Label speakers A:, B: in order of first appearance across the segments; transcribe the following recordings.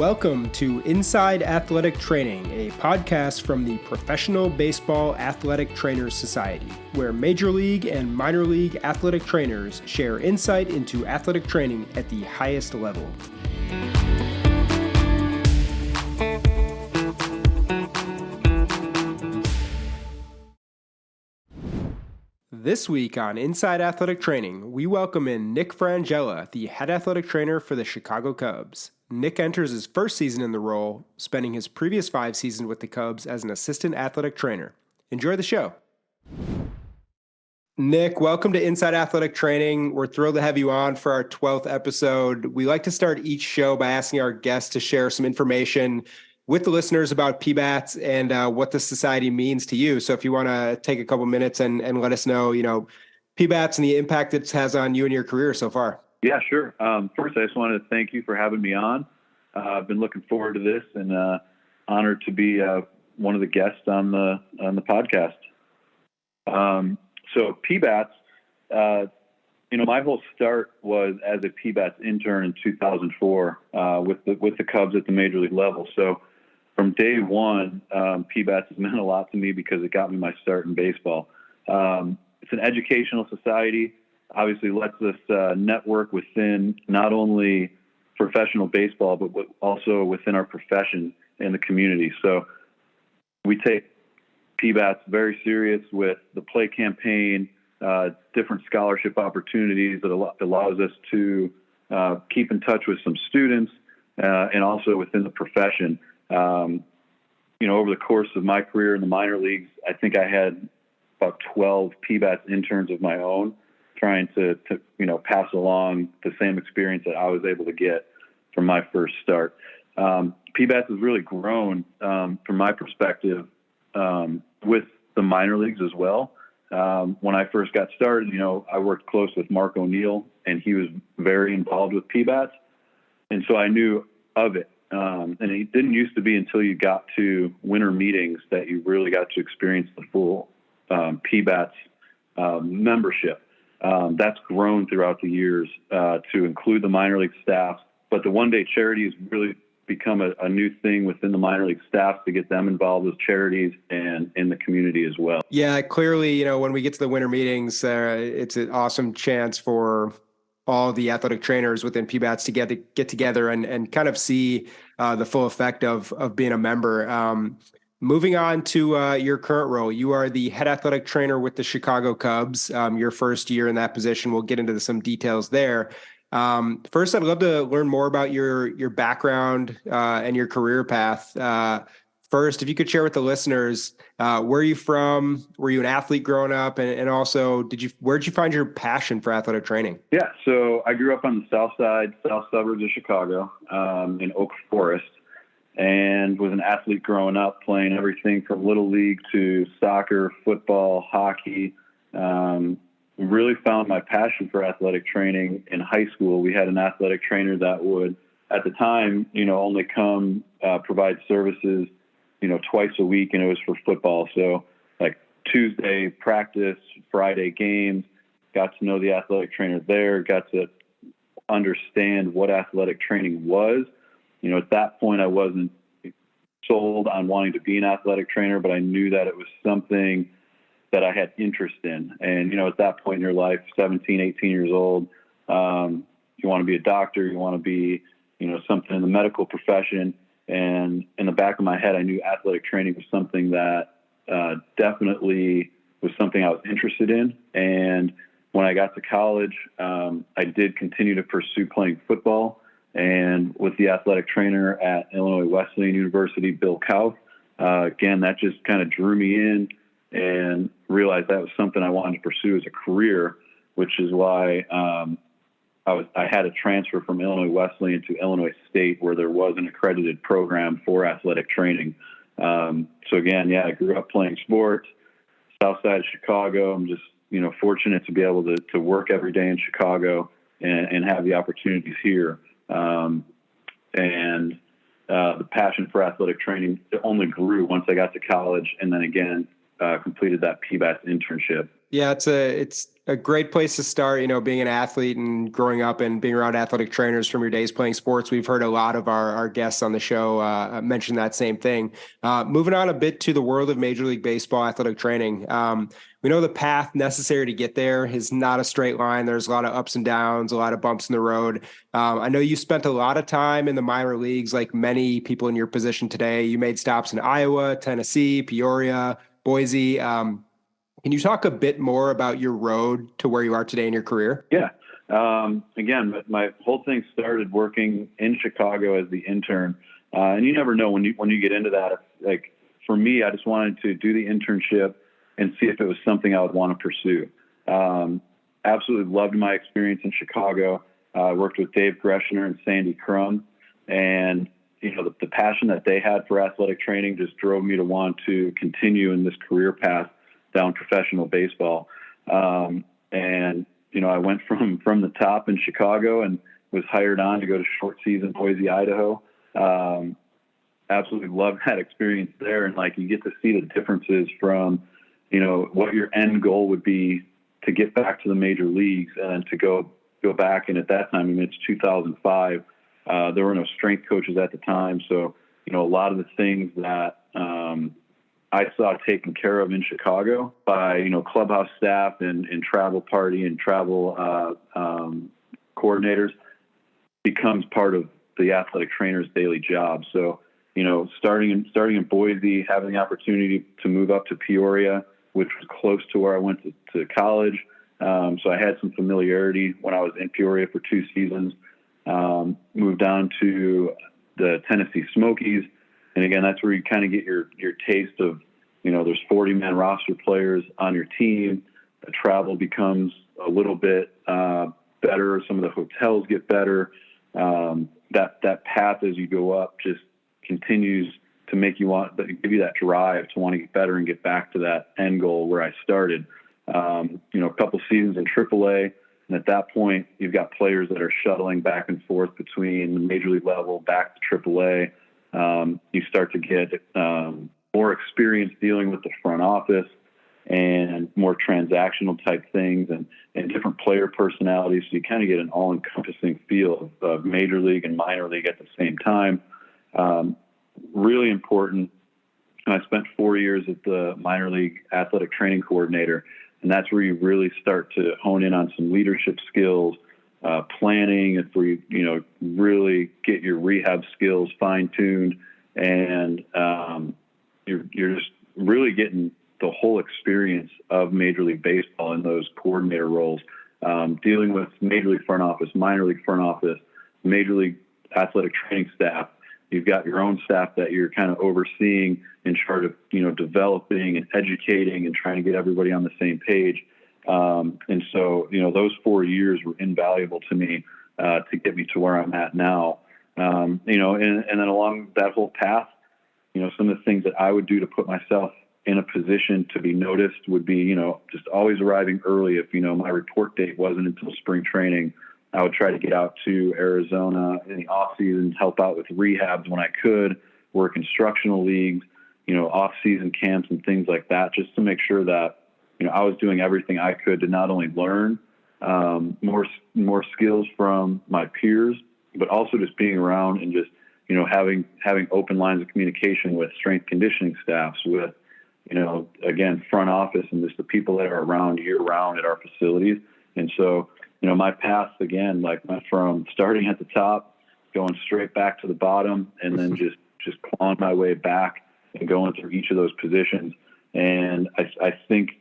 A: Welcome to Inside Athletic Training, a podcast from the Professional Baseball Athletic Trainers Society, where Major League and Minor League athletic trainers share insight into athletic training at the highest level. This week on Inside Athletic Training, we welcome in Nick Frangella, the head athletic trainer for the Chicago Cubs. Nick enters his first season in the role, spending his previous 5 seasons with the Cubs as an assistant athletic trainer. Enjoy the show. Nick, welcome to Inside Athletic Training. We're thrilled to have you on for our 12th episode. We like to start each show by asking our guests to share some information with the listeners about PBATs and what the society means to you. So if you want to take a couple minutes and let us know, PBATs and the impact it has on you and your career so far.
B: Yeah, sure. First, I just wanted to thank you for having me on. I've been looking forward to this and honored to be one of the guests on the podcast. So PBATs, my whole start was as a PBATs intern in 2004 with the Cubs at the major league level. So from day one, PBATs has meant a lot to me because it got me my start in baseball. It's an educational society. Obviously lets us network within not only professional baseball, but also within our profession and the community. So we take PBATs very serious with the play campaign, different scholarship opportunities that allows us to keep in touch with some students and also within the profession. Over the course of my career in the minor leagues, I think I had about 12 PBATs interns of my own, trying to pass along the same experience that I was able to get from my first start. PBATs has really grown from my perspective with the minor leagues as well. When I first got started, I worked close with Mark O'Neill, and he was very involved with PBATs, and so I knew of it. And it didn't used to be until you got to winter meetings that you really got to experience the full PBATs membership. That's grown throughout the years to include the minor league staff, but the one-day charity has really become a new thing within the minor league staff to get them involved with charities and in the community as well.
A: Yeah, clearly, when we get to the winter meetings, it's an awesome chance for all the athletic trainers within PBATs to get together and kind of see the full effect of being a member. Moving on to your current role, you are the head athletic trainer with the Chicago Cubs. Your first year in that position. We'll get into some details there. First, I'd love to learn more about your background and your career path. First, if you could share with the listeners, where are you from? Were you an athlete growing up? And also, where'd you find your passion for athletic training?
B: Yeah, so I grew up on the south suburbs of Chicago, in Oak Forest, and was an athlete growing up, playing everything from little league to soccer, football, hockey. Really found my passion for athletic training in high school. We had an athletic trainer that would, at the time, only come provide services, twice a week, and it was for football. So like Tuesday practice, Friday games, got to know the athletic trainer there, got to understand what athletic training was. At that point, I wasn't sold on wanting to be an athletic trainer, but I knew that it was something that I had interest in. And, at that point in your life, 17, 18 years old, you want to be a doctor, you want to be, something in the medical profession. And in the back of my head, I knew athletic training was something that definitely was something I was interested in. And when I got to college, I did continue to pursue playing football. And with the athletic trainer at Illinois Wesleyan University, Bill Kauff, again, that just kind of drew me in and realized that was something I wanted to pursue as a career, which is why I had a transfer from Illinois Wesleyan to Illinois State, where there was an accredited program for athletic training. So again, I grew up playing sports, south side of Chicago. I'm just, fortunate to be able to work every day in Chicago and have the opportunities here. The passion for athletic training only grew once I got to college, and then again, completed that PBATs internship.
A: Yeah, it's a great place to start, being an athlete and growing up and being around athletic trainers from your days playing sports. We've heard a lot of our guests on the show mention that same thing. Moving on a bit to the world of Major League Baseball athletic training. We know the path necessary to get there is not a straight line. There's a lot of ups and downs, a lot of bumps in the road. I know you spent a lot of time in the minor leagues, like many people in your position today. You made stops in Iowa, Tennessee, Peoria, Boise. Can you talk a bit more about your road to where you are today in your career?
B: Yeah. Again, my whole thing started working in Chicago as the intern. And you never know when you get into that. Like for me, I just wanted to do the internship and see if it was something I would want to pursue. Absolutely loved my experience in Chicago. I worked with Dave Greschner and Sandy Crum, and the passion that they had for athletic training just drove me to want to continue in this career path down professional baseball. And I went from the top in Chicago and was hired on to go to short season Boise, Idaho. Absolutely loved that experience there. And you get to see the differences from, what your end goal would be to get back to the major leagues and to go back. And at that time, it's 2005. There were no strength coaches at the time. So, a lot of the things that, I saw taken care of in Chicago by, clubhouse staff and travel party and travel coordinators becomes part of the athletic trainer's daily job. So, starting in Boise, having the opportunity to move up to Peoria, which was close to where I went to college. So I had some familiarity when I was in Peoria for 2 seasons, moved on to the Tennessee Smokies. And again, that's where you kind of get your taste of, there's 40-man roster players on your team. The travel becomes a little bit better. Some of the hotels get better. That path as you go up just continues to make you give you that drive to want to get better and get back to that end goal where I started. A couple seasons in AAA. And at that point, you've got players that are shuttling back and forth between the major league level back to AAA. You start to get more experience dealing with the front office and more transactional type things and different player personalities. So you kind of get an all-encompassing feel of major league and minor league at the same time. Really important. I spent 4 years at the minor league athletic training coordinator, and that's where you really start to hone in on some leadership skills, planning, and where you really get your rehab skills fine-tuned, and you're just really getting the whole experience of Major League Baseball in those coordinator roles, dealing with Major League front office, minor league front office, Major League athletic training staff. You've got your own staff that you're kind of overseeing, in charge of, developing and educating and trying to get everybody on the same page. And so, those 4 years were invaluable to me to get me to where I'm at now. And then along that whole path, some of the things that I would do to put myself in a position to be noticed would be, just always arriving early. If, my report date wasn't until spring training, I would try to get out to Arizona in the off season, help out with rehabs when I could, work instructional leagues, off season camps and things like that, just to make sure that, I was doing everything I could to not only learn more skills from my peers, but also just being around and just, having open lines of communication with strength conditioning staffs, with, again, front office and just the people that are around year round at our facilities. And so, my path, again, went from starting at the top, going straight back to the bottom, and then just clawing my way back and going through each of those positions. And I think,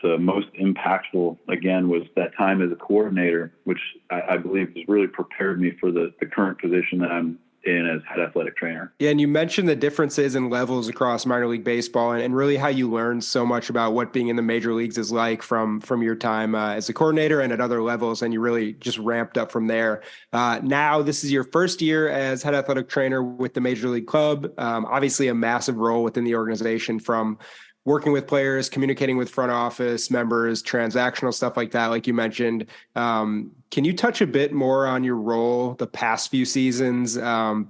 B: the most impactful, again, was that time as a coordinator, which I believe has really prepared me for the current position that I'm in as head athletic trainer.
A: Yeah, and you mentioned the differences in levels across minor league baseball, and really how you learned so much about what being in the major leagues is like from your time as a coordinator and at other levels, and you really just ramped up from there. Now, this is your first year as head athletic trainer with the Major League Club. Obviously, a massive role within the organization, from working with players, communicating with front office members, transactional stuff like that, like you mentioned. Can you touch a bit more on your role the past few seasons,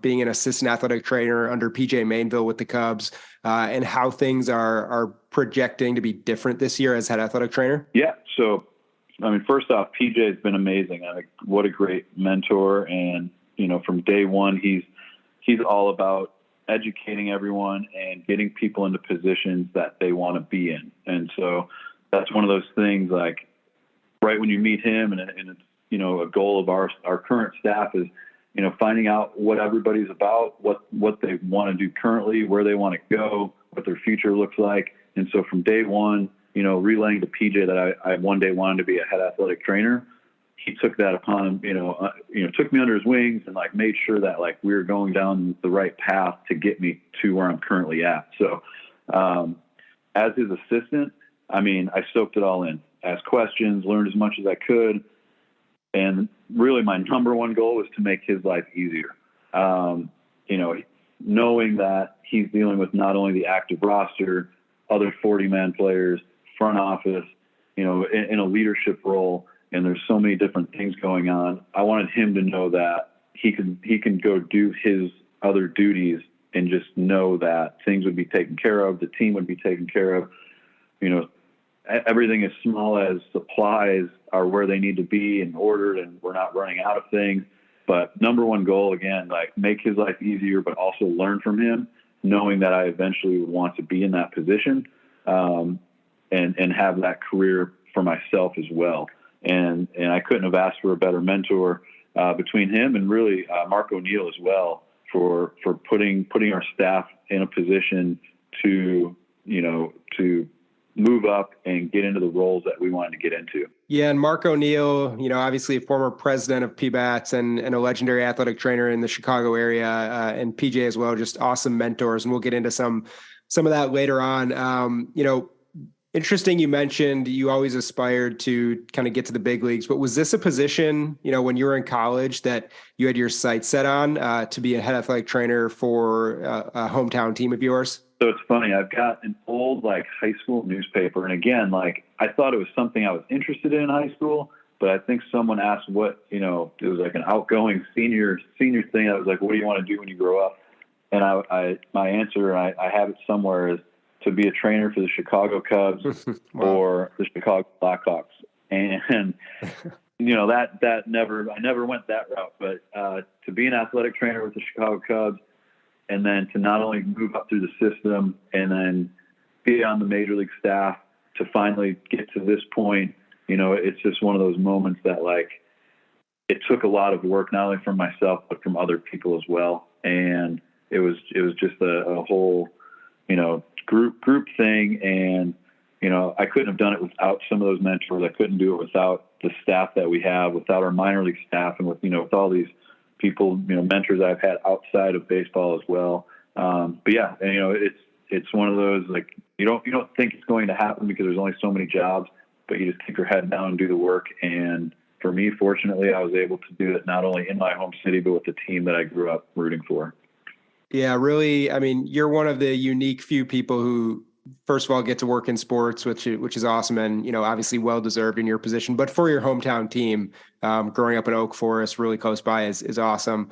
A: being an assistant athletic trainer under PJ Mainville with the Cubs, and how things are projecting to be different this year as head athletic trainer?
B: Yeah. So I mean, first off, PJ has been amazing. I mean, what a great mentor. And, from day one, he's all about educating everyone and getting people into positions that they want to be in. And so that's one of those things, like right when you meet him, and it's, a goal of our current staff is, finding out what everybody's about, what they want to do currently, where they want to go, what their future looks like. And so from day one, relaying to PJ that I one day wanted to be a head athletic trainer, he took that upon him, took me under his wings and like made sure that like we were going down the right path to get me to where I'm currently at. So, as his assistant, I mean, I soaked it all in, asked questions, learned as much as I could. And really my number one goal was to make his life easier. Knowing that he's dealing with not only the active roster, other 40-man players, front office, in a leadership role, and there's so many different things going on. I wanted him to know that he can go do his other duties and just know that things would be taken care of, the team would be taken care of. Everything as small as supplies are where they need to be and ordered, and we're not running out of things. But number one goal, again, like make his life easier, but also learn from him, knowing that I eventually would want to be in that position, and have that career for myself as well. And I couldn't have asked for a better mentor between him and really Mark O'Neill as well for putting our staff in a position to move up and get into the roles that we wanted to get into.
A: Yeah. And Mark O'Neill, obviously a former president of PBATS and a legendary athletic trainer in the Chicago area, and PJ as well, just awesome mentors. And we'll get into some of that later on. Interesting. You mentioned you always aspired to kind of get to the big leagues, but was this a position, when you were in college that you had your sights set on to be a head athletic trainer for a hometown team of yours?
B: So it's funny. I've got an old high school newspaper. And again, I thought it was something I was interested in high school, but I think someone asked what, it was like an outgoing senior thing. I was like, what do you want to do when you grow up? And my answer, I have it somewhere, is to be a trainer for the Chicago Cubs
A: Wow.
B: or the Chicago Blackhawks. And, I never went that route, but to be an athletic trainer with the Chicago Cubs, and then to not only move up through the system and then be on the major league staff to finally get to this point, it's just one of those moments that it took a lot of work, not only from myself, but from other people as well. And it was just a whole, group thing. And, I couldn't have done it without some of those mentors. I couldn't do it without the staff that we have, without our minor league staff, and with all these people, mentors I've had outside of baseball as well. But yeah, and, it's one of those, you don't think it's going to happen because there's only so many jobs, but you just keep your head down and do the work. And for me, fortunately, I was able to do it not only in my home city, but with the team that I grew up rooting for.
A: Yeah, really. I mean, you're one of the unique few people who, first of all, get to work in sports, which is awesome. And, obviously well-deserved in your position, but for your hometown team, growing up in Oak Forest, really close by is awesome.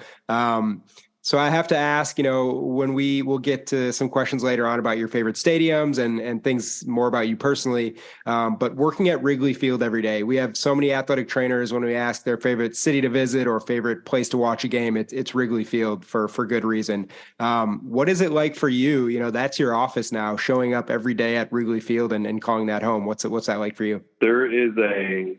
A: So I have to ask, when we'll get to some questions later on about your favorite stadiums and things more about you personally. But working at Wrigley Field every day, we have so many athletic trainers. When we ask their favorite city to visit or favorite place to watch a game, it's Wrigley Field for good reason. What is it like for you? That's your office now, showing up every day at Wrigley Field and calling that home. What's that like for you?
B: There's a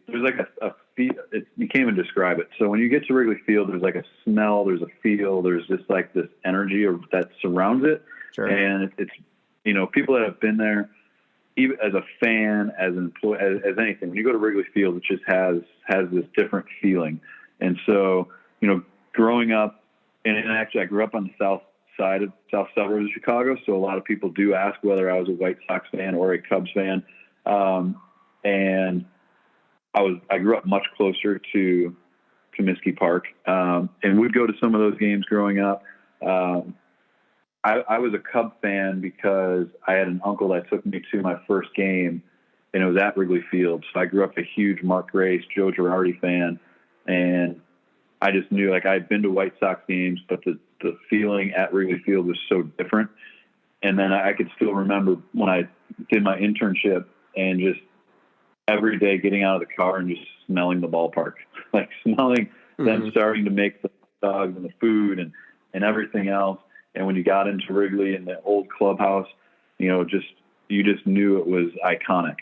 B: feel. You can't even describe it. So when you get to Wrigley Field, there's a smell, there's a feel, there's just this energy that surrounds it.
A: Sure.
B: And it's people that have been there, even as a fan, as an employee, as anything, when you go to Wrigley Field, it just has this different feeling. And so, growing up, and actually I grew up on the south suburbs of Chicago. So a lot of people do ask whether I was a White Sox fan or a Cubs fan. And I grew up much closer to Comiskey Park, and would go to some of those games growing up. I was a Cub fan because I had an uncle that took me to my first game, and it was at Wrigley Field. So I grew up a huge Mark Grace, Joe Girardi fan, and I just knew I had been to White Sox games, but the feeling at Wrigley Field was so different. And then I could still remember when I did my internship and just every day getting out of the car and just smelling the ballpark, like smelling them starting to make the dogs and the food and everything else. And when you got into Wrigley and the old clubhouse, you just knew it was iconic.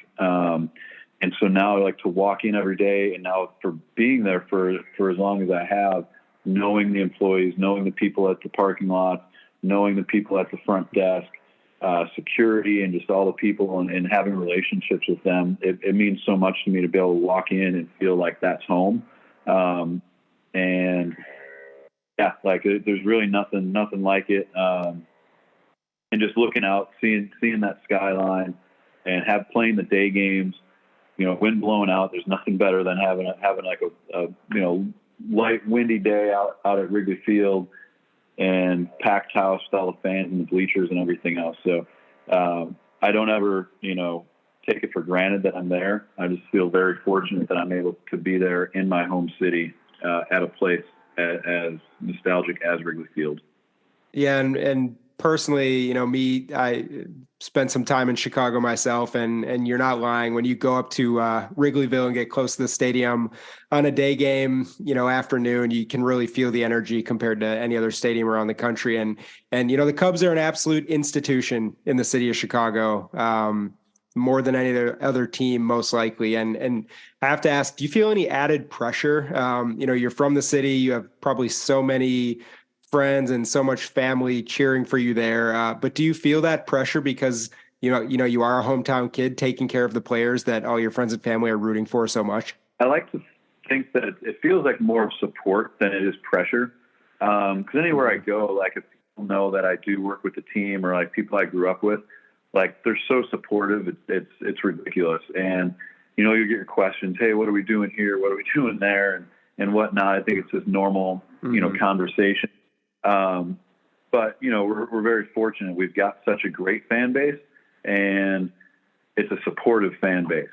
B: And so now I like to walk in every day, and now for being there for as long as I have, knowing the employees, knowing the people at the parking lot, knowing the people at the front desk, security, and just all the people and having relationships with them, it means so much to me to be able to walk in and feel like that's home. And yeah, like there's really nothing like it. And just looking out, seeing that skyline, and playing the day games, wind blowing out. There's nothing better than having like a light windy day out at Wrigley Field and packed house with all the fans and the bleachers and everything else. So I don't ever take it for granted that I'm there. I just feel very fortunate that I'm able to be there in my home city at a place as nostalgic as Wrigley Field.
A: Yeah, and personally, me, I spent some time in Chicago myself, and you're not lying. When you go up to Wrigleyville and get close to the stadium on a day game, afternoon, you can really feel the energy compared to any other stadium around the country. And the Cubs are an absolute institution in the city of Chicago, more than any other team, most likely. And I have to ask, do you feel any added pressure? You're from the city, you have probably so many friends and so much family cheering for you there. But do you feel that pressure because, you are a hometown kid taking care of the players that all your friends and family are rooting for so much?
B: I like to think that it feels like more of support than it is pressure. Cause anywhere I go, like if people know that I do work with the team or like people I grew up with, like they're so supportive. It's ridiculous. And, you get your questions. Hey, what are we doing here? What are we doing there? And whatnot. I think it's just normal, conversation. But we're very fortunate. We've got such a great fan base, and it's a supportive fan base.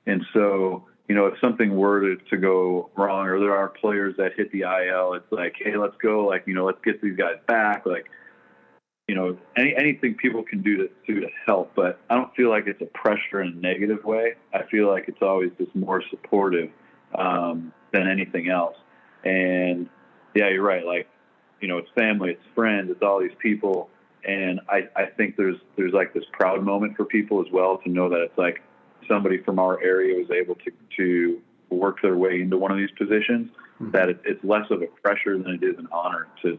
B: And so, if something were to go wrong, or there are players that hit the IL, it's like, hey, let's go. Like, let's get these guys back. Like, anything people can do to help, but I don't feel like it's a pressure in a negative way. I feel like it's always just more supportive, than anything else. And yeah, you're right. Like, it's family, it's friends, it's all these people. And I think there's like this proud moment for people as well to know that it's like somebody from our area was able to work their way into one of these positions, that it's less of a pressure than it is an honor to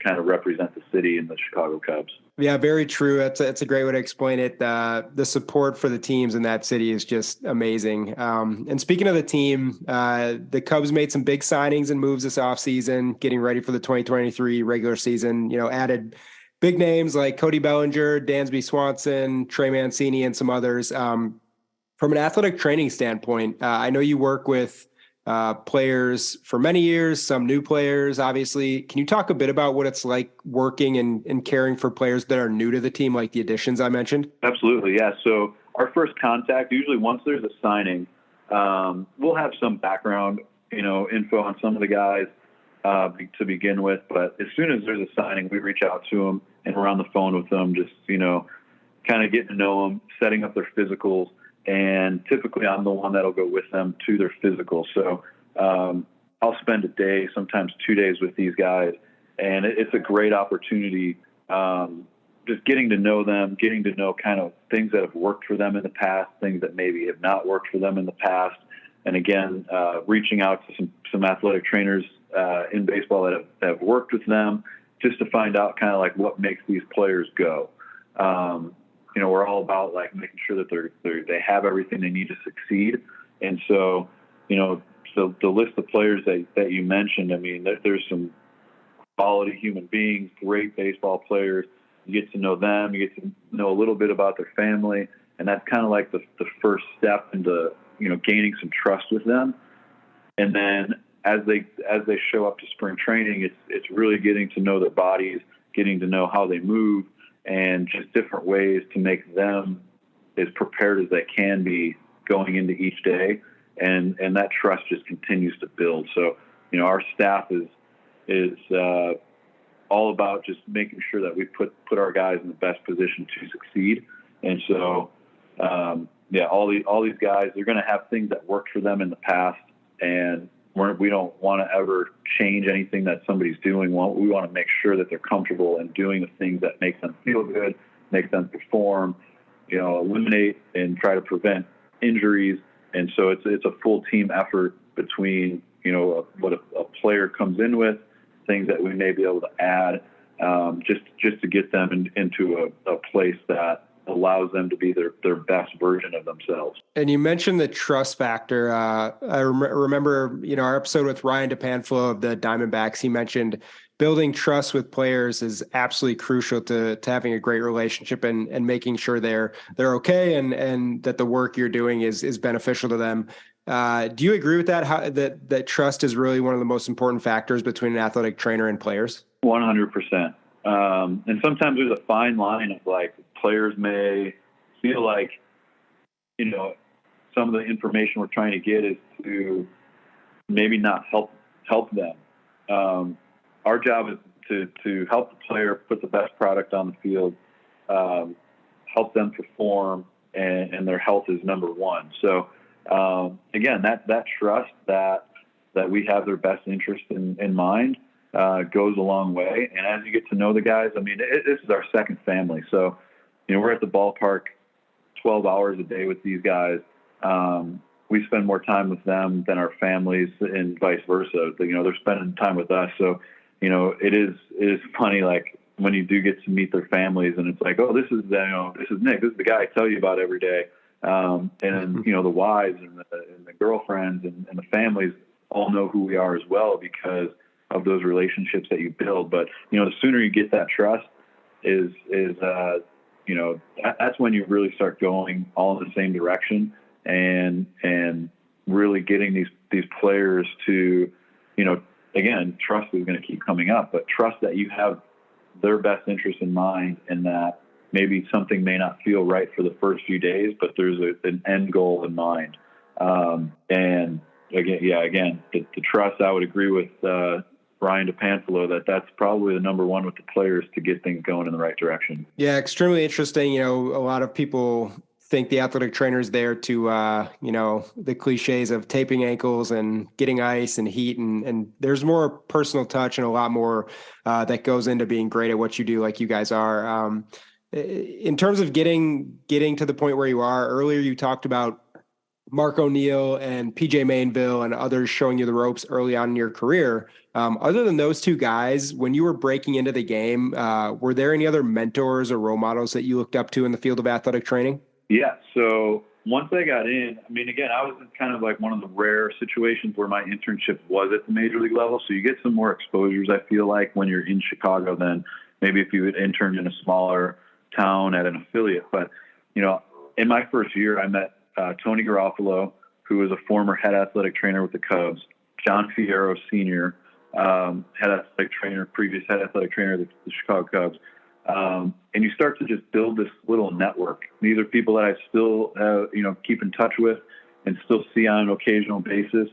B: kind of represent the city and the Chicago Cubs.
A: Yeah, very true. That's a great way to explain it. The support for the teams in that city is just amazing. And speaking of the team, the Cubs made some big signings and moves this offseason, getting ready for the 2023 regular season, added big names like Cody Bellinger, Dansby Swanson, Trey Mancini, and some others. From an athletic training standpoint, I know you work with players for many years, some new players, obviously. Can you talk a bit about what it's like working and caring for players that are new to the team, like the additions I mentioned?
B: Absolutely, yeah. So our first contact, usually once there's a signing, we'll have some background, info on some of the guys to begin with. But as soon as there's a signing, we reach out to them and we're on the phone with them, just, kind of getting to know them, setting up their physicals. And typically I'm the one that'll go with them to their physical. So I'll spend a day, sometimes 2 days with these guys. And it's a great opportunity, just getting to know them, getting to know kind of things that have worked for them in the past, things that maybe have not worked for them in the past. And again, reaching out to some athletic trainers in baseball that have worked with them, just to find out kind of like what makes these players go. We're all about like making sure that they have everything they need to succeed. And so, so the list of players that you mentioned, I mean, there's some quality human beings, great baseball players. You get to know them, you get to know a little bit about their family. And that's kind of like the first step into, gaining some trust with them. And then as they show up to spring training, it's really getting to know their bodies, getting to know how they move, and just different ways to make them as prepared as they can be going into each day. And that trust just continues to build. So, our staff is all about just making sure that we put our guys in the best position to succeed. And so, all these guys, they're going to have things that worked for them in the past, and we don't want to ever change anything that somebody's doing. We want to make sure that they're comfortable in doing the things that make them feel good, make them perform, eliminate and try to prevent injuries. And so it's a full team effort between, what a player comes in with, things that we may be able to add, just to get them into a place that allows them to be their best version of themselves.
A: And you mentioned the trust factor. I remember, our episode with Ryan DePanflo of the Diamondbacks. He mentioned building trust with players is absolutely crucial to having a great relationship and making sure they're okay and that the work you're doing is beneficial to them. Do you agree with that? That trust is really one of the most important factors between an athletic trainer and players?
B: 100%. And sometimes there's a fine line of like, players may feel like, some of the information we're trying to get is to maybe not help them. Our job is to help the player put the best product on the field, help them perform, and their health is number one. So, again, that trust that we have their best interest in mind goes a long way. And as you get to know the guys, this is our second family. So, we're at the ballpark 12 hours a day with these guys. We spend more time with them than our families and vice versa. They're spending time with us. So, it is funny, like when you do get to meet their families and it's like, oh, this is Nick, this is the guy I tell you about every day. And the wives and the girlfriends and the families all know who we are as well because of those relationships that you build. But, the sooner you get that trust is that's when you really start going all in the same direction and really getting these players to, again, trust is going to keep coming up, but trust that you have their best interest in mind and that maybe something may not feel right for the first few days, but there's an end goal in mind. And again, the trust, I would agree with Ryan DePanfalo that's probably the number one with the players to get things going in the right direction.
A: Yeah, extremely interesting. A lot of people think the athletic trainer is there to, the cliches of taping ankles and getting ice and heat. And there's more personal touch and a lot more that goes into being great at what you do, like you guys are. In terms of getting to the point where you are, earlier you talked about Mark O'Neill and PJ Mainville and others showing you the ropes early on in your career. Other than those two guys, when you were breaking into the game, were there any other mentors or role models that you looked up to in the field of athletic training?
B: Yeah. So once I got in, again, I was in kind of like one of the rare situations where my internship was at the major league level. So you get some more exposures, I feel like, when you're in Chicago than maybe if you had interned in a smaller town at an affiliate. But, in my first year, I met Tony Garofalo, who was a former head athletic trainer with the Cubs, John Fierro Sr., previous head athletic trainer of the Chicago Cubs. And you start to just build this little network. These are people that I still, keep in touch with and still see on an occasional basis.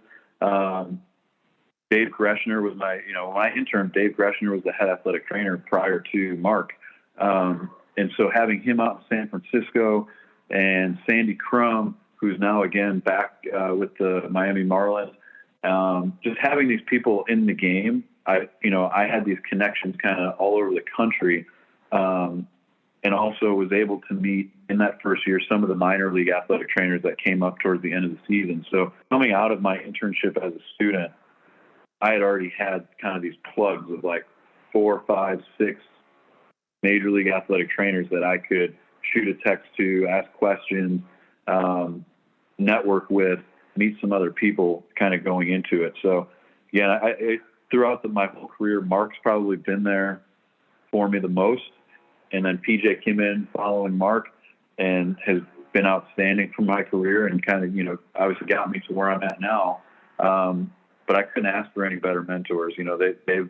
B: Dave Greshner was when I interned, Dave Greshner was the head athletic trainer prior to Mark. And so having him out in San Francisco and Sandy Crum, who's now again back with the Miami Marlins, just having these people in the game, I had these connections kind of all over the country. And also was able to meet in that first year some of the minor league athletic trainers that came up towards the end of the season. So coming out of my internship as a student, I had already had kind of these plugs of like 4, 5, 6 major league athletic trainers that I could shoot a text to, ask questions, network with, meet some other people kind of going into it. So yeah, throughout my whole career, Mark's probably been there for me the most. And then PJ came in following Mark and has been outstanding for my career and kind of, obviously got me to where I'm at now. But I couldn't ask for any better mentors. They've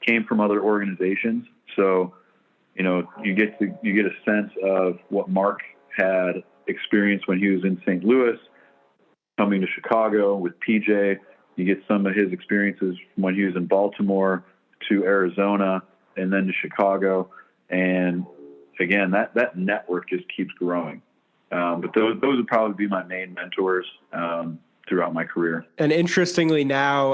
B: came from other organizations. So, you get a sense of what Mark had experienced when he was in St. Louis, coming to Chicago with PJ. You get some of his experiences from when he was in Baltimore to Arizona and then to Chicago. And again, that network just keeps growing. But those would probably be my main mentors throughout my career.
A: And interestingly now,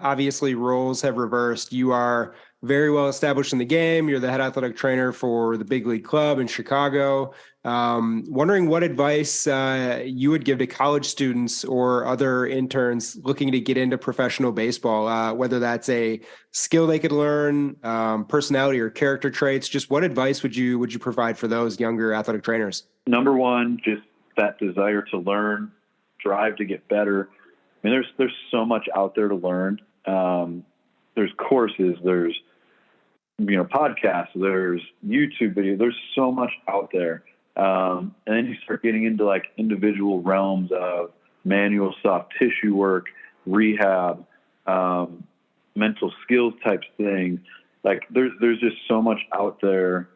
A: obviously roles have reversed. You are very well established in the game. You're the head athletic trainer for the big league club in Chicago. Wondering what advice you would give to college students or other interns looking to get into professional baseball, whether that's a skill they could learn, personality or character traits. Just what advice would you provide for those younger athletic trainers?
B: Number one, just that desire to learn, drive to get better. I mean, there's so much out there to learn. There's courses, there's podcasts, there's YouTube videos. There's so much out there. And then you start getting into like individual realms of manual soft tissue work, rehab, mental skills types things. Like there's just so much out there,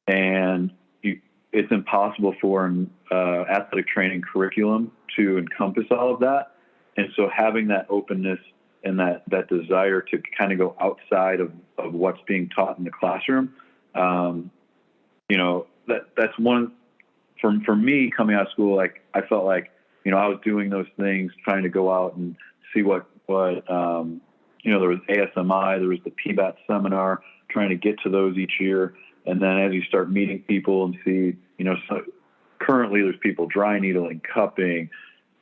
B: and it's impossible for an athletic training curriculum to encompass all of that. And so having that openness and that desire to kind of go outside of what's being taught in the classroom, that's one for me coming out of school. Like I felt like, I was doing those things, trying to go out and see what there was ASMI, there was the PBAT seminar, trying to get to those each year. And then as you start meeting people and see, so currently there's people dry needling, cupping,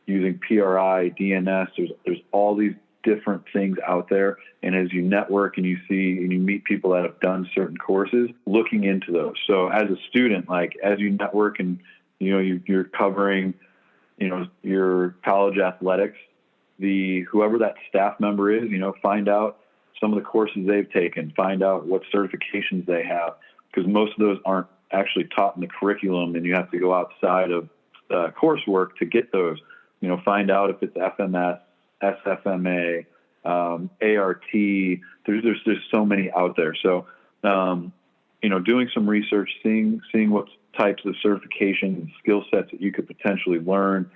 B: using PRI, DNS, there's all these different things out there. And as you network and you see and you meet people that have done certain courses, looking into those. So as a student, like as you network and, you're covering, your college athletics, whoever that staff member is, find out some of the courses they've taken, find out what certifications they have, because most of those aren't actually taught in the curriculum, and you have to go outside of coursework to get those. Find out if it's FMS, SFMA, ART. There's so many out there. So, doing some research, seeing what types of certifications and skill sets that you could potentially learn,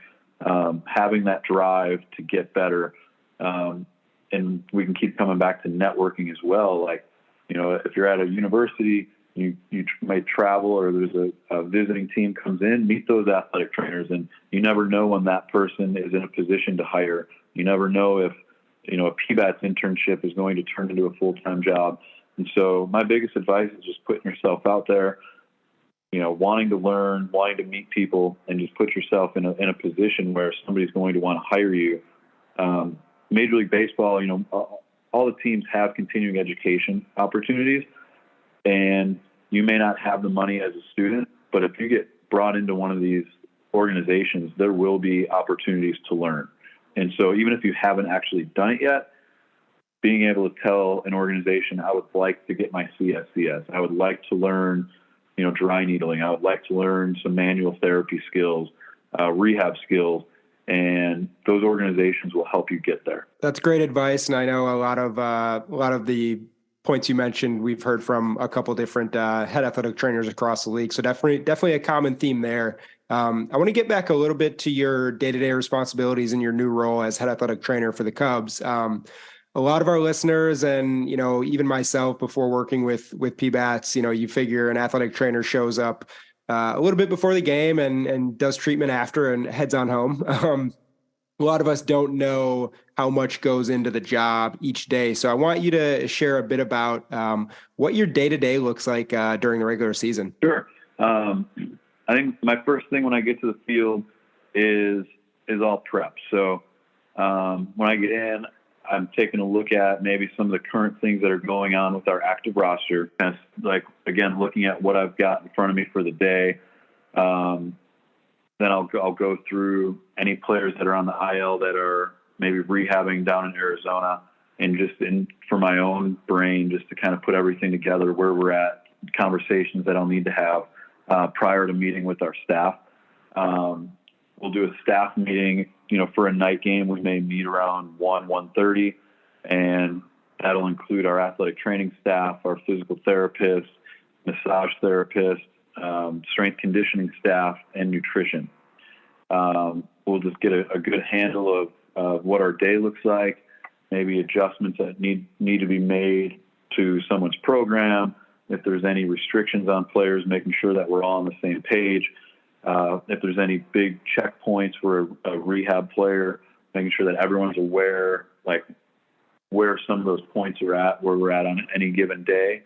B: having that drive to get better. And we can keep coming back to networking as well. Like, if you're at a university, you might travel, or there's a visiting team comes in, meet those athletic trainers, and you never know when that person is in a position to hire. You never know if, a PBATS internship is going to turn into a full-time job. And so my biggest advice is just putting yourself out there, wanting to learn, wanting to meet people, and just put yourself in a position where somebody's going to want to hire you. Major League Baseball, all the teams have continuing education opportunities, and you may not have the money as a student, but if you get brought into one of these organizations, there will be opportunities to learn. And so even if you haven't actually done it yet, being able to tell an organization, I would like to get my CSCS. I would like to learn, dry needling. I would like to learn some manual therapy skills, rehab skills, and those organizations will help you get there.
A: That's great advice. And I know a lot of the points you mentioned, we've heard from a couple different head athletic trainers across the league. So definitely a common theme there. I want to get back a little bit to your day-to-day responsibilities and your new role as head athletic trainer for the Cubs. A lot of our listeners and, even myself before working with PBATS, you figure an athletic trainer shows up a little bit before the game and does treatment after and heads on home. A lot of us don't know how much goes into the job each day. So I want you to share a bit about what your day-to-day looks like during the regular season.
B: Sure. I think my first thing when I get to the field is all prep. So when I get in, I'm taking a look at maybe some of the current things that are going on with our active roster. Kind of like, again, looking at what I've got in front of me for the day. Then I'll go through any players that are on the IL that are maybe rehabbing down in Arizona, and just for my own brain, just to kind of put everything together, where we're at, conversations that I'll need to have prior to meeting with our staff. We'll do a staff meeting, for a night game. We may meet around 1:30, and that'll include our athletic training staff, our physical therapists, massage therapists, strength conditioning staff, and nutrition. We'll just get a good handle of what our day looks like, maybe adjustments that need to be made to someone's program, if there's any restrictions on players, making sure that we're all on the same page. if there's any big checkpoints for a rehab player, making sure that everyone's aware, like where some of those points are at, where we're at on any given day.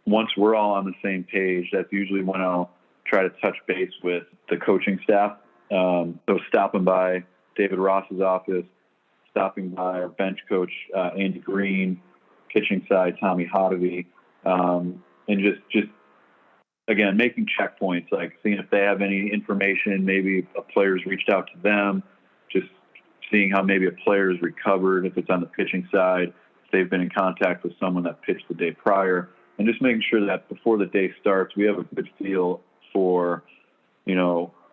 B: Once we're all on the same page, that's usually when I'll try to touch base with the coaching staff. So stopping by David Ross's office, stopping by our bench coach, Andy Green, pitching side, Tommy Hodovy, and just again, making checkpoints, like seeing if they have any information, maybe a player's reached out to them, just seeing how maybe a player is recovered, if it's on the pitching side, if they've been in contact with someone that pitched the day prior, and just making sure that before the day starts, we have a good feel for,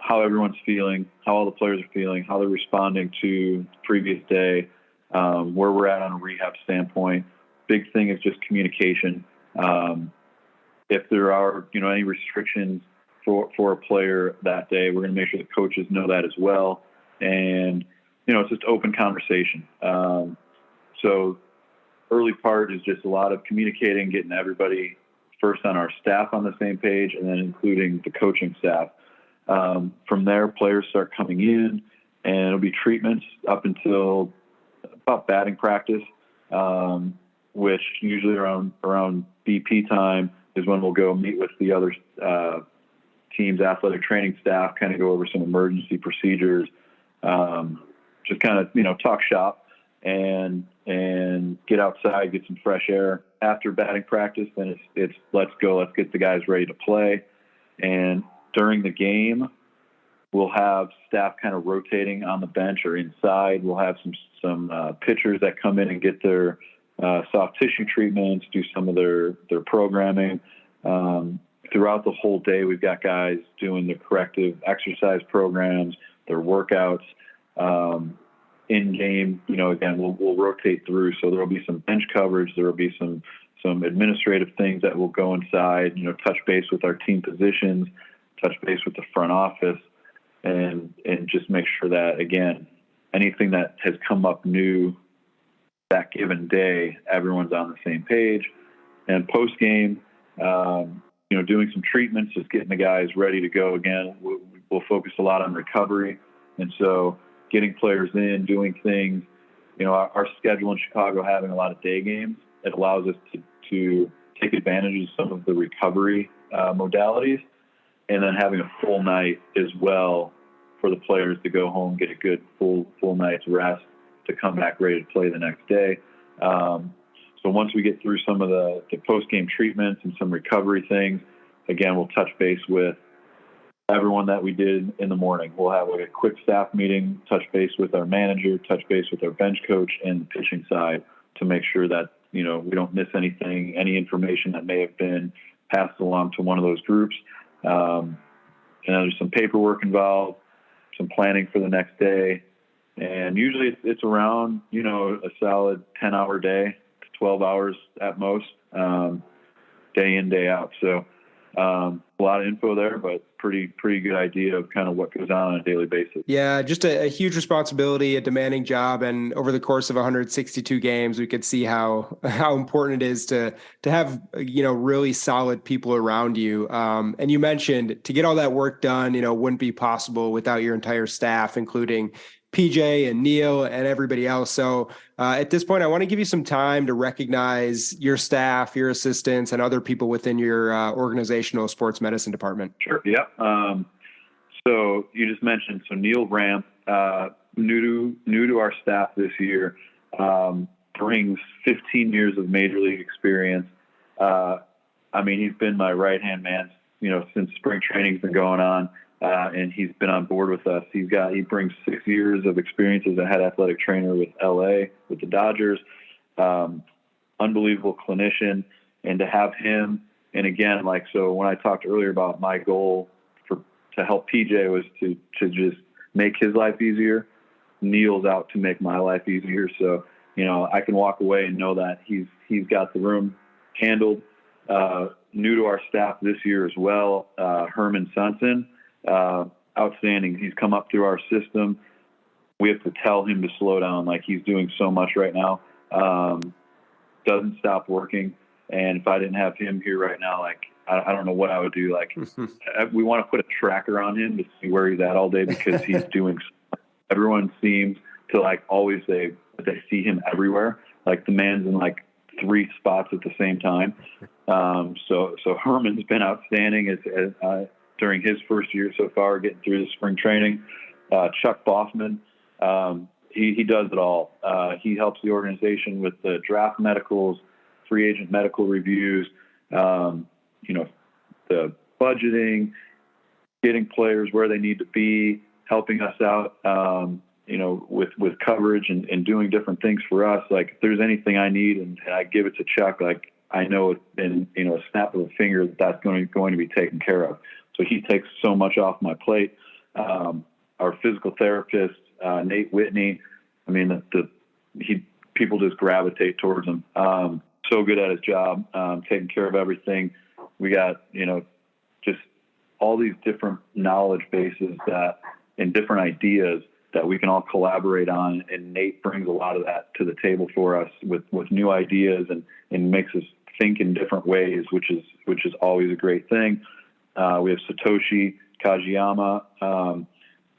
B: how everyone's feeling, how all the players are feeling, how they're responding to the previous day, where we're at on a rehab standpoint. Big thing is just communication. If there are, any restrictions for a player that day, we're going to make sure the coaches know that as well. And, it's just open conversation. So early part is just a lot of communicating, getting everybody first on our staff on the same page, and then including the coaching staff. From there, players start coming in, and it'll be treatments up until about batting practice, which usually around BP time is when we'll go meet with the other team's athletic training staff, kind of go over some emergency procedures, just kind of, talk shop and get outside, get some fresh air. After batting practice, then it's let's go, let's get the guys ready to play. And during the game, we'll have staff kind of rotating on the bench or inside. We'll have some pitchers that come in and get their soft tissue treatments, do some of their programming. Throughout the whole day, we've got guys doing the corrective exercise programs, their workouts. In game, again, we'll rotate through. So there'll be some bench coverage. There will be some administrative things that will go inside, touch base with our team positions, touch base with the front office, and just make sure that, again, anything that has come up new that given day, everyone's on the same page. And post game, doing some treatments, just getting the guys ready to go again. We'll focus a lot on recovery. And so getting players in, doing things, our schedule in Chicago, having a lot of day games, it allows us to take advantage of some of the recovery modalities, and then having a full night as well for the players to go home, get a good full night's rest to come back ready to play the next day. So once we get through some of the post-game treatments and some recovery things, again, we'll touch base with everyone that we did in the morning. We'll have a quick staff meeting, touch base with our manager, touch base with our bench coach and the pitching side to make sure that, we don't miss anything, any information that may have been passed along to one of those groups. And there's some paperwork involved, some planning for the next day. And usually it's around, a solid 10-hour day to 12 hours at most, day in, day out. So a lot of info there, but pretty good idea of kind of what goes on a daily basis.
A: Yeah, just a huge responsibility, a demanding job. And over the course of 162 games, we could see how important it is to have, really solid people around you. And you mentioned to get all that work done, wouldn't be possible without your entire staff, including PJ and Neil and everybody else. So at this point, I want to give you some time to recognize your staff, your assistants, and other people within your organizational sports medicine department.
B: Sure. Yep. So you just mentioned, Neil Ramp, new to our staff this year, brings 15 years of major league experience. He's been my right-hand man, since spring training's been going on. And he's been on board with us. He brings 6 years of experience as a head athletic trainer with LA, with the Dodgers. Unbelievable clinician. And to have him, and again, so when I talked earlier about my goal to help PJ was to just make his life easier, Neil's out to make my life easier. So, I can walk away and know that he's got the room handled. New to our staff this year as well, Herman Sunson. Outstanding. He's come up through our system. We have to tell him to slow down. He's doing so much right now. Doesn't stop working. And if I didn't have him here right now, I don't know what I would do. Like, we want to put a tracker on him to see where he's at all day, because he's doing. Everyone seems to like always say that they see him everywhere. Like, the man's in like 3 spots at the same time. So Herman's been outstanding during his first year so far, getting through the spring training. Chuck Bossman, he does it all. He helps the organization with the draft medicals, free agent medical reviews, the budgeting, getting players where they need to be, helping us out, with coverage and doing different things for us. Like, if there's anything I need and I give it to Chuck, like, I know in a snap of a finger that's going to be taken care of. So he takes so much off my plate. Our physical therapist, Nate Whitney, I mean, people just gravitate towards him. So good at his job, taking care of everything. We got, just all these different knowledge bases and different ideas that we can all collaborate on. And Nate brings a lot of that to the table for us with new ideas and makes us think in different ways, which is always a great thing. We have Satoshi Kajiyama,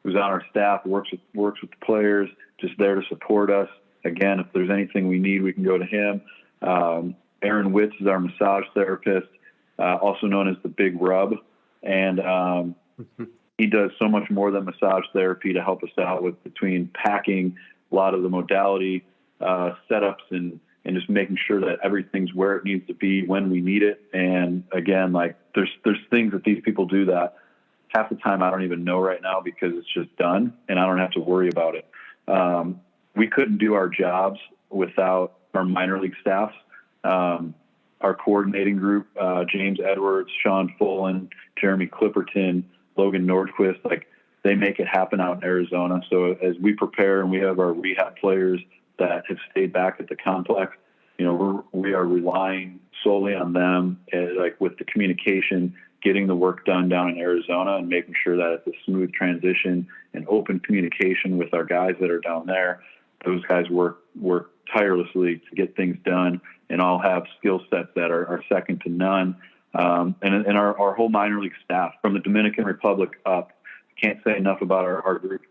B: who's on our staff, works with the players, just there to support us. Again, if there's anything we need, we can go to him. Aaron Witz is our massage therapist, also known as the Big Rub. And he does so much more than massage therapy to help us out between packing a lot of the modality setups and just making sure that everything's where it needs to be when we need it. And again, like, there's things that these people do that half the time I don't even know right now, because it's just done and I don't have to worry about it. We couldn't do our jobs without our minor league staffs. Our coordinating group, James Edwards, Sean Fullen, Jeremy Clipperton, Logan Nordquist, like, they make it happen out in Arizona. So as we prepare and we have our rehab players that have stayed back at the complex, we are relying solely on them, like, with the communication, getting the work done down in Arizona and making sure that it's a smooth transition and open communication with our guys that are down there. Those guys work tirelessly to get things done and all have skill sets that are second to none. And our whole minor league staff from the Dominican Republic up, can't say enough about our group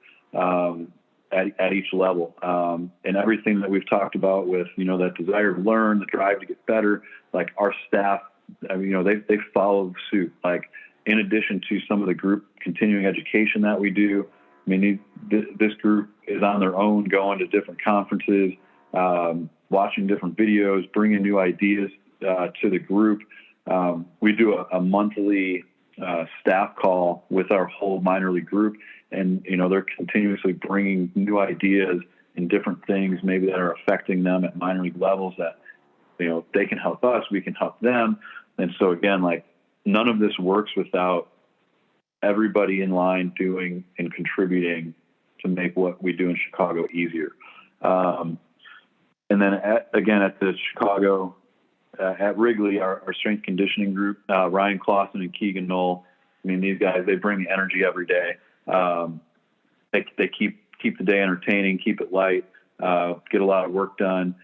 B: at each level. And everything that we've talked about with, that desire to learn, the drive to get better, like, our staff, I mean, they follow suit. Like, in addition to some of the group continuing education that we do, I mean, this group is on their own, going to different conferences, watching different videos, bringing new ideas to the group. We do a monthly staff call with our whole minor league group, and they're continuously bringing new ideas and different things maybe that are affecting them at minor league levels that they can help us, we can help them. And so again, like, none of this works without everybody in line doing and contributing to make what we do in Chicago easier. And then at the Chicago, at Wrigley, our strength conditioning group, Ryan Clausen and Keegan Knoll, I mean, these guys, they bring energy every day. They keep the day entertaining, keep it light, get a lot of work done.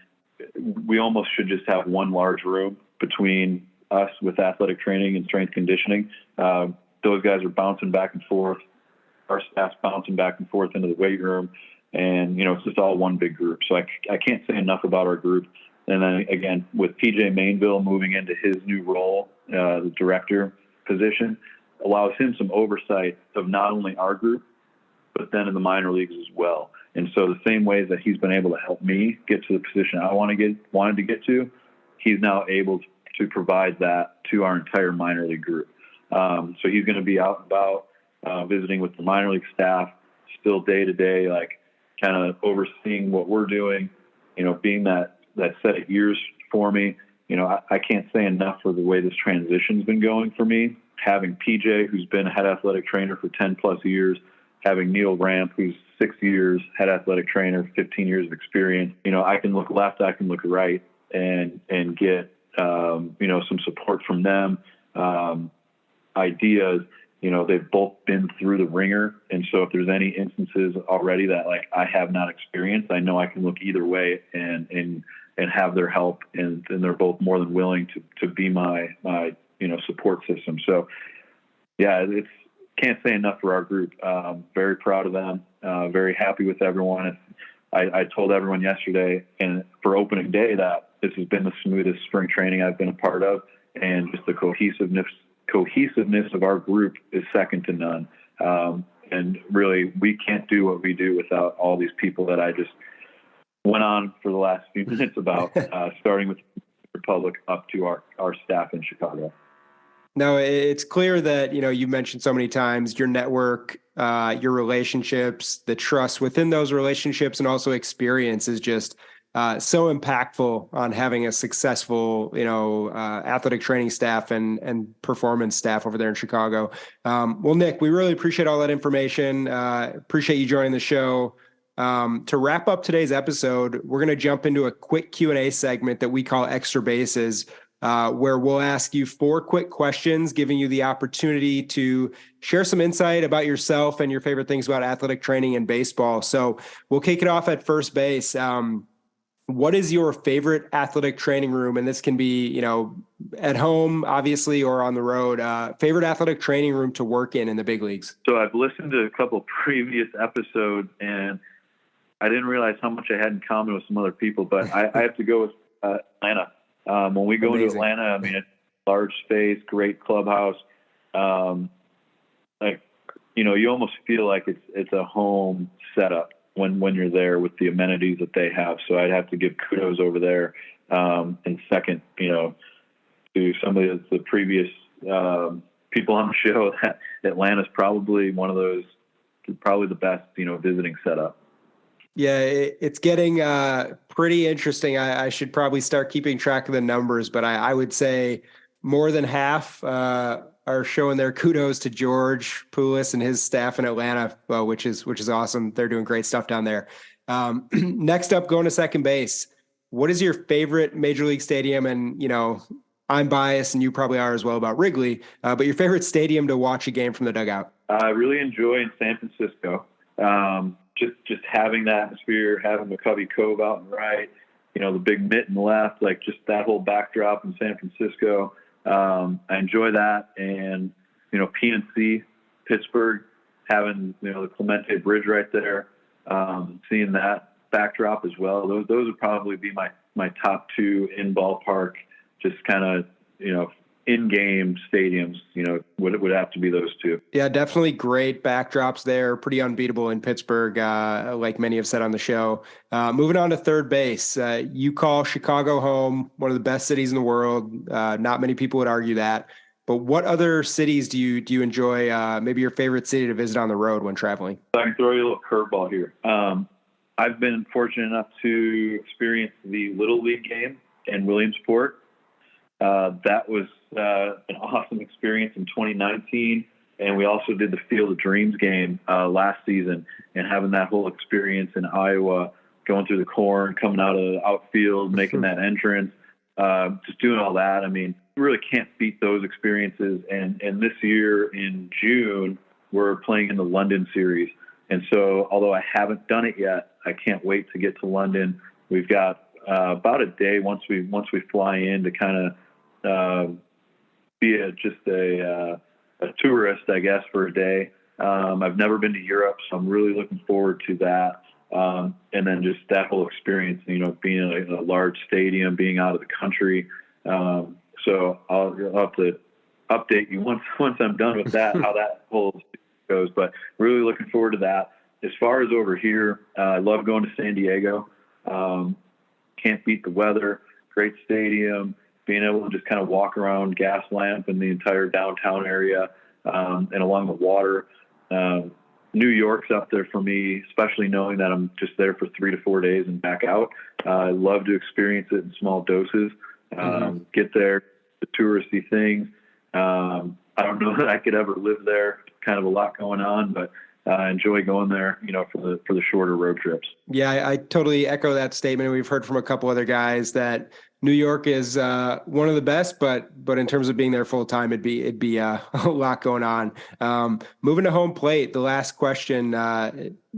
B: We almost should just have one large room between us with athletic training and strength conditioning. Those guys are bouncing back and forth. Our staff's bouncing back and forth into the weight room. And, it's just all one big group. So I can't say enough about our group. And then, again, with PJ Mainville moving into his new role, the director position, allows him some oversight of not only our group, but then in the minor leagues as well. And so the same ways that he's been able to help me get to the position I wanted to get to, he's now able to provide that to our entire minor league group. So he's going to be out and about, visiting with the minor league staff, still day to day, like, kind of overseeing what we're doing, being that set of ears for me. I can't say enough for the way this transition's been going for me. Having PJ, who's been a head athletic trainer for 10 plus years, having Neil Ramp, who's 6 years, head athletic trainer, 15 years of experience. I can look left, I can look right, and get, some support from them, ideas. They've both been through the ringer. And so if there's any instances already that, like, I have not experienced, I know I can look either way and have their help. And they're both more than willing to be my support system. So yeah, can't say enough for our group. Very proud of them. Very happy with everyone. I told everyone yesterday and for opening day that this has been the smoothest spring training I've been a part of, and just the cohesiveness of our group is second to none. And really, we can't do what we do without all these people that I just went on for the last few minutes about, starting with the Republic up to our staff in Chicago.
A: No, it's clear that, you mentioned so many times your network, your relationships, the trust within those relationships, and also experience is just so impactful on having a successful, athletic training staff and performance staff over there in Chicago. Well, Nick, we really appreciate all that information. Appreciate you joining the show. To wrap up today's episode, we're going to jump into a quick Q&A segment that we call Extra Bases, where we'll ask you 4 quick questions, giving you the opportunity to share some insight about yourself and your favorite things about athletic training and baseball. So we'll kick it off at first base. What is your favorite athletic training room? And this can be, at home, obviously, or on the road. Favorite athletic training room to work in the big leagues?
B: So I've listened to a couple of previous episodes, and I didn't realize how much I had in common with some other people, but I have to go with Atlanta. When we go into Atlanta, I mean, it's a large space, great clubhouse. You almost feel like it's a home setup when you're there with the amenities that they have. So I'd have to give kudos over there. And second, to some of the previous people on the show, that Atlanta's probably one of those, probably the best, visiting setup.
A: Yeah, it's getting pretty interesting. I should probably start keeping track of the numbers, but I would say more than half are showing their kudos to George Poulis and his staff in Atlanta, which is awesome. They're doing great stuff down there. Next up, going to second base. What is your favorite Major League stadium? And, I'm biased and you probably are as well about Wrigley, but your favorite stadium to watch a game from the dugout?
B: I really enjoy in San Francisco. Just having the atmosphere, having the Covey Cove out and right, the big mitt and left, like just that whole backdrop in San Francisco. I enjoy that. And, PNC, Pittsburgh, having, the Clemente Bridge right there, seeing that backdrop as well. Those would probably be my top 2 in ballpark, just kind of, in-game stadiums, would have to be those 2.
A: Yeah, definitely great backdrops there. Pretty unbeatable in Pittsburgh, like many have said on the show. Moving on to third base, you call Chicago home, one of the best cities in the world. Not many people would argue that. But what other cities do you enjoy? Maybe your favorite city to visit on the road when traveling?
B: So I can throw you a little curveball here. I've been fortunate enough to experience the Little League game in Williamsport. That was an awesome experience in 2019, and we also did the Field of Dreams game last season, and having that whole experience in Iowa, going through the corn, coming out of the outfield, making that entrance, just doing all that. I mean, you really can't beat those experiences. And this year in June, we're playing in the London series, and so although I haven't done it yet, I can't wait to get to London. We've got about a day once we fly in to kind of be just a tourist, I guess, for a day. I've never been to Europe, so I'm really looking forward to that. And then just that whole experience, being in a large stadium, being out of the country. So I'll have to update you once I'm done with that, how that whole goes. But really looking forward to that. As far as over here, I love going to San Diego. Can't beat the weather. Great stadium. Being able to just kind of walk around Gaslamp and the entire downtown area, and along the water. New York's up there for me, especially knowing that I'm just there for 3 to 4 days and back out. I love to experience it in small doses. Get there, the touristy things. I don't know that I could ever live there. Kind of a lot going on, but enjoy going there, for the shorter road trips.
A: Yeah, I totally echo that statement. We've heard from a couple other guys that New York is one of the best, but in terms of being there full time, it'd be a lot going on. Moving to home plate, the last question.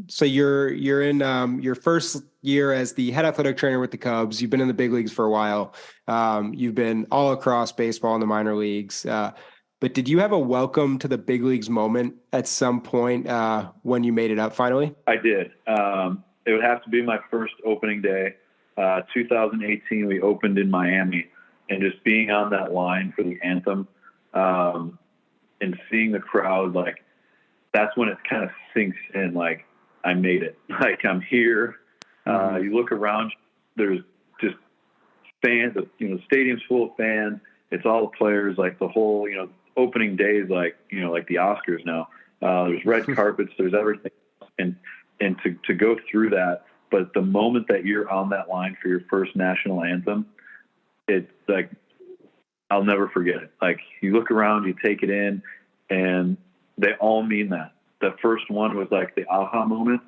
A: So you're in your first year as the head athletic trainer with the Cubs. You've been in the big leagues for a while. You've been all across baseball in the minor leagues. But did you have a welcome to the big leagues moment at some point when you made it up finally?
B: I did. It would have to be my first opening day. 2018, we opened in Miami, and just being on that line for the anthem and seeing the crowd, like, that's when it kind of sinks in, like, I made it. Like, I'm here. You look around, there's just fans, the stadium's full of fans. It's all the players, like the whole, opening day is like the Oscars now. There's red carpets, there's everything. And to go through that, but the moment that you're on that line for your first national anthem, it's like, I'll never forget it. Like, you look around, you take it in, and they all mean that. The first one was like the aha moment,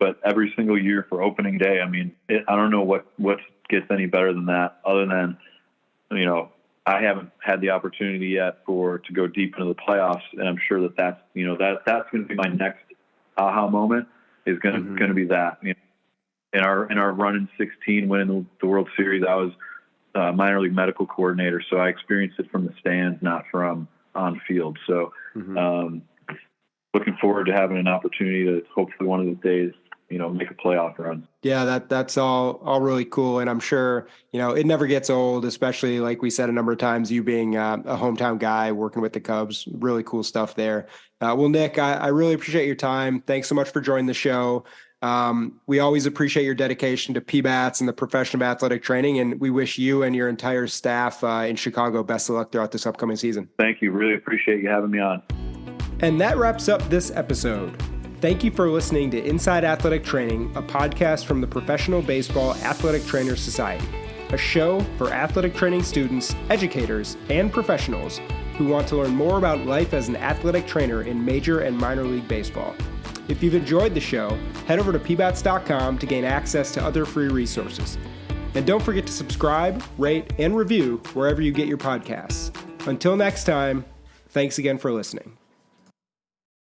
B: but every single year for opening day, I mean, I don't know what gets any better than that, other than, I haven't had the opportunity yet to go deep into the playoffs, and I'm sure that's going to be my next aha moment, is going to be that. In our run in 16, winning the World Series, I was minor league medical coordinator, so I experienced it from the stands, not from on field. So looking forward to having an opportunity to hopefully one of these days, make a playoff run.
A: Yeah, that's all really cool. And I'm sure, it never gets old, especially like we said a number of times, you being a hometown guy working with the Cubs. Really cool stuff there. Well, Nick, I really appreciate your time. Thanks so much for joining the show. We always appreciate your dedication to PBATs and the profession of athletic training, and we wish you and your entire staff in Chicago best of luck throughout this upcoming season.
B: Thank you. Really appreciate you having me on.
A: And that wraps up this episode. Thank you for listening to Inside Athletic Training, a podcast from the Professional Baseball Athletic Trainers Society, a show for athletic training students, educators, and professionals who want to learn more about life as an athletic trainer in major and minor league baseball. If you've enjoyed the show, head over to pbats.com to gain access to other free resources. And don't forget to subscribe, rate, and review wherever you get your podcasts. Until next time, thanks again for listening.